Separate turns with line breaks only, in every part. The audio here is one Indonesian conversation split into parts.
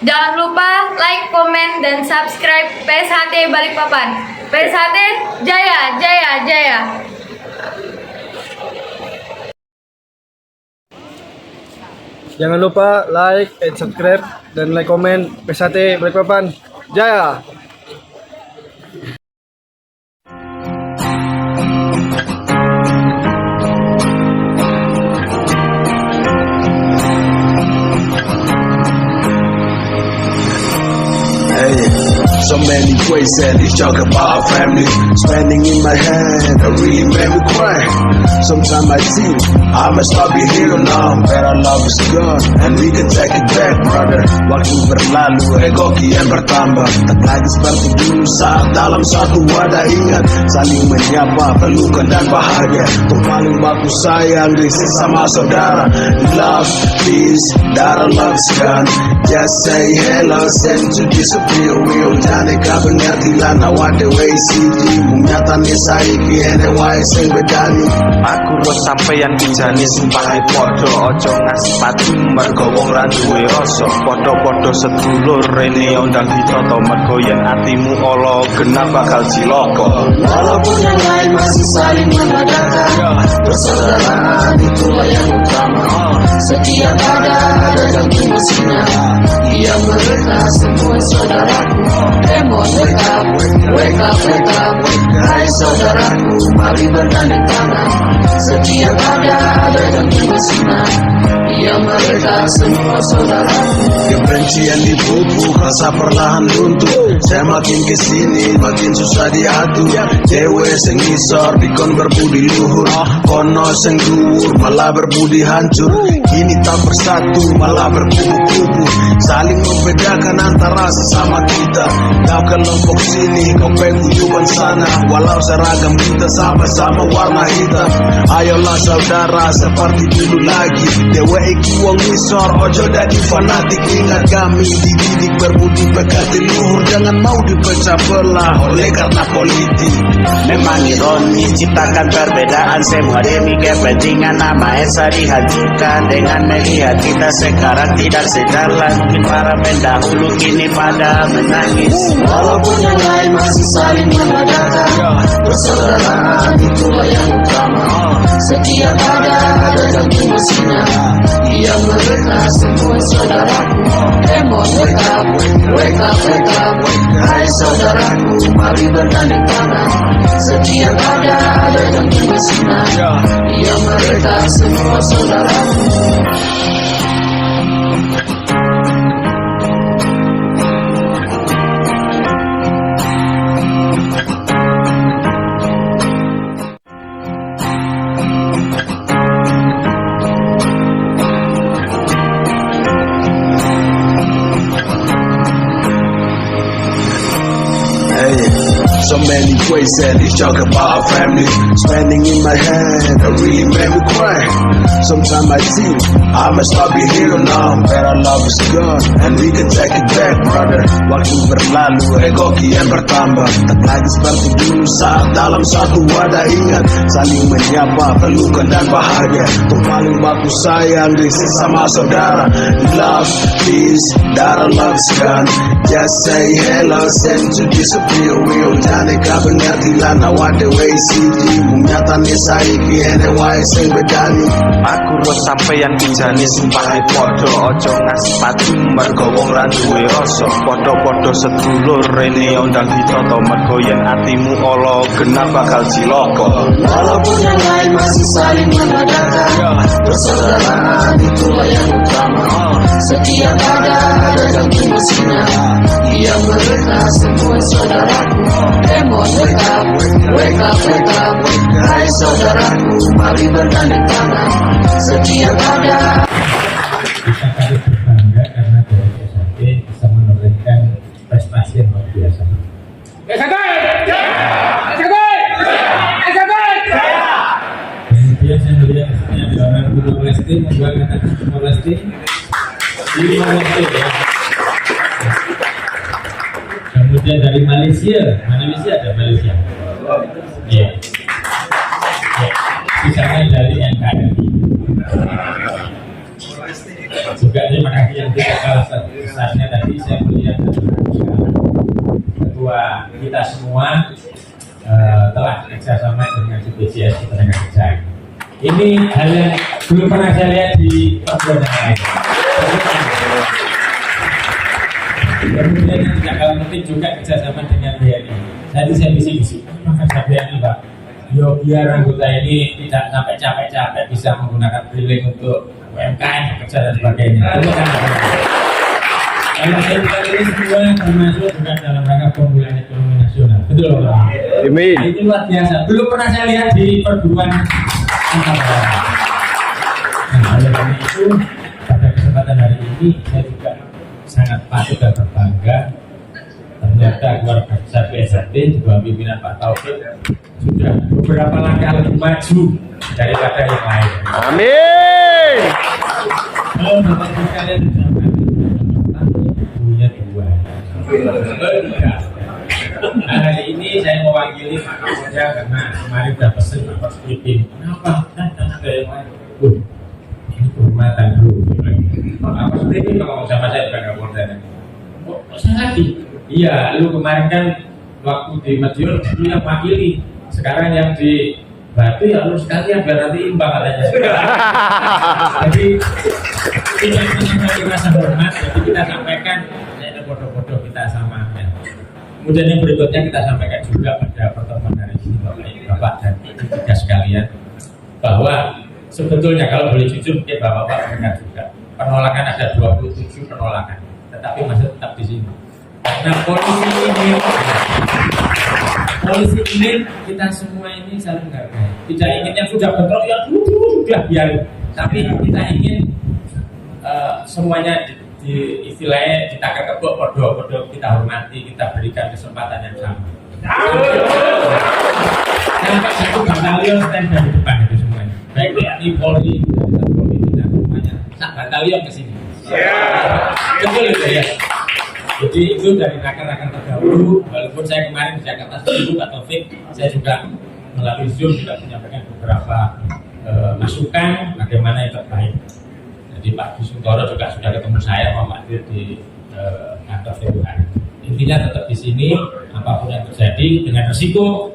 Jangan lupa like, komen, dan subscribe PSHT Balikpapan. PSHT Jaya, Jaya, Jaya.
Jangan lupa like and subscribe dan like komen PSHT Balikpapan Jaya.
So many ways that you talk about family. Spending in my head, I really made me cry. Sometimes I think I must not be here now. But our love is gone and we can take it back, brother. Waktu berlalu, ego kian bertambah. Tak lagi seperti dulu saat dalam satu wadah. Ingat, saling menyapa, pelukan dan bahagia. Untuk paling baku sayang di sesama saudara. Love, peace, darah love is gone. Just say hello, send to disappear. We'll jane kabener tilan awak dewe siji munyatane saiki ene wae sing bedani.
Aku ro sampeyan dijani sumpahe padha aja ngaspati mergo wong ra duwe rasa. Padha-padha sedulur rene undang ditata mergo yen atimu ala genap bakal cilaka.
Walaupun yang lain masih saling menandakan persaudaraan itulah yang utama. Setiap ada yang bersinar. Ia mereka semua saudaraku. Come on, wake up, wake up, wake up. Hai saudaraku, mari bergandeng tangan. Setiap ada yang bersinar. Ia mereka semua saudaraku. Kebencian dipupuk, rasa perlahan luntur. Saya makin kesini, makin susah diatur. Dewe sing ngisor, dikon berbudi luhur. Kono sing dhuwur, malah berbudi hancur. Kini tak bersatu, malah berkubu-kubu. Saling membedakan antara sesama kita. Kau kelompok sini, kau peguyuban sana. Walau seragam kita sama-sama warna hitam. Ayolah saudara seperti dulu lagi. Dewe iki wong ngisor, ojo dadi fanatik. Ingat kami dididik berbudi pekerti luhur. Jangan mau dipecah belah oleh karena politik.
Memang ironi ciptakan perbedaan semua demi kepentingan nama Esa dihancurkan. Dengan melihat kita sekarang tidak sejalan, mungkin para pendahulu kini pada menangis.
Walaupun yang lain masih saling menandakan persaudaraan itulah yang utama. Setiap ada yang bersinar. Ia mereka semua saudaraku. Come on, wake up, wake up, wake up. Hai saudaraku, mari bergandeng tangan. Setiap ada yang bersinar. Ia mereka semua saudaraku. So many ways that you talk about family. Spending in my head, I really made me cry. Sometimes I think I must not be here now. But our love is gone and we can take it back, brother. Waktu berlalu, ego kian bertambah. Tak lagi seperti dulu saat dalam satu wadah. Ingat, saling menyapa, pelukan dan bahagia. Untuk paling baku sayang di sesama saudara. Love, peace, darah love is gone. Just say hello, send to disappear. We'll jane kabener tilan awak dewe siji munyatane saiki ene wae sing bedani.
Aku ro sampeyan dijani sumpahe padha aja ngaspati mergo wong ra duwe rasa. Padha-padha sedulur rene undang ditata mergo yen atimu ala genap bakal cilaka.
Walaupun yang lain masih saling menandakan persaudaraan itulah yang utama. Setiap ada yang bersinar. Ia mereka semua saudaraku. Come on, wake up, wake up, wake up. Hai saudaraku, mari bergandeng tangan. Setiap ada.
Kita patut berbangga karena dari PSHT bisa menorehkan prestasi yang luar biasa. Kemudian saya melihat ini adalah Guru Lesti, membanggakan Guru Lesti. Kemudian dari Malaysia, mana Malaysia ada Malaysia? Iya. Misalnya dari NKRI. Juga terima kasih yang tidak kalah besarnya dan tadi saya melihat ketua kita semua telah kerjasama dengan BPJS Ketenagakerjaan. Ini hal yang belum pernah saya lihat di perguruan yang lain. Kemudian yang tidak kalah penting juga kerjasama dengan BNI. Tadi saya misi maka saya BNI Pak, yo biar anggota ini tidak sampai capek-capek bisa menggunakan briling untuk UMKM bekerja dan sebagainya. Kalau saya ini semua termasuk juga dalam rangka pemulihan ekonomi nasional. Betul Pak?
Amin.
Ini luar biasa. Belum pernah saya lihat di perguruan angkatan. Nah, oleh karena itu pada kesempatan hari ini saya juga sangat patut dan berbangga. Ternyata keluarga besar PSHT di bawah pimpinan Pak Taufik sudah beberapa langkah lebih maju daripada yang lain.
Amin.
Kalau Bapak Ibu sekalian punya dua. Nah, hari ini saya mewakili Pak Kapolda karena kemarin sudah pesen Pak Presiden. Kenapa? Karena ada yang lain. Ini kehormatan dulu. Pak Presiden kalau sama saya Pak Kapolda. Oh, saya lagi. Iya, lu kemarin kan waktu di Madiun lu yang wakili. Sekarang yang di Batu ya lu sekalian biar nanti imbang katanya. Jadi tidak mengenai rasa hormat, jadi kita sampaikan ada bodoh-bodoh kita sama. Ya. Kemudian yang berikutnya kita sampaikan juga pada pertemuan hari ini Bapak dan Ibu tiga sekalian bahwa sebetulnya kalau boleh jujur mungkin Bapak mendengar juga penolakan ada 27 penolakan, tetapi masih tetap di sini. Nah polisi ini kita semua ini saling menghargai. Tidak ingin yang sudah bentrok ya sudah biar, tapi kita ingin semuanya di istilahnya ditakar kebok podo kita hormati, kita berikan kesempatan yang sama. Sampai satu batalion stand dari depan itu semuanya. Baik TNI, Polri, dan semuanya. Sak batalion ke sini. Betul itu ya. Jadi itu dari rakan-rakan terdahulu. Walaupun saya kemarin di Jakarta Sebelum Pak Taufik, saya juga melalui Zoom juga menyampaikan beberapa masukan bagaimana yang terbaik. Jadi Pak Bisuntoro juga sudah ketemu saya mau hadir di kantor TUR. Intinya tetap di sini, apapun yang terjadi dengan resiko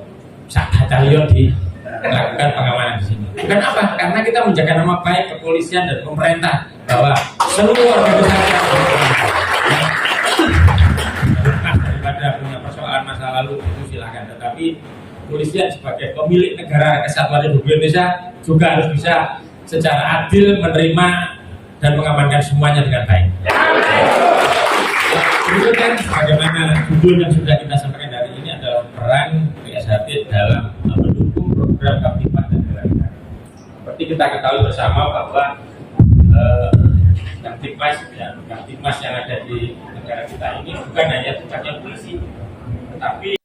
sak batalion dilakukan pengamanan di sini. Bukan apa? Karena kita menjaga nama baik kepolisian dan pemerintah bahwa seluruh organisasi daripada punya persoalan masa lalu itu silakan. Tetapi kepolisian sebagai pemilik negara kesatuan Republik Indonesia juga harus bisa secara adil menerima dan mengamankan semuanya dengan baik. Itu kan bagaimana judul yang sudah kita sampaikan hari ini adalah peran PSHT dalam mendukung program Kamtipmas dan bela negara. Seperti kita ketahui bersama bahwa Kamtipmas yang ada di negara kita ini bukan hanya tugasnya polisi, tetapi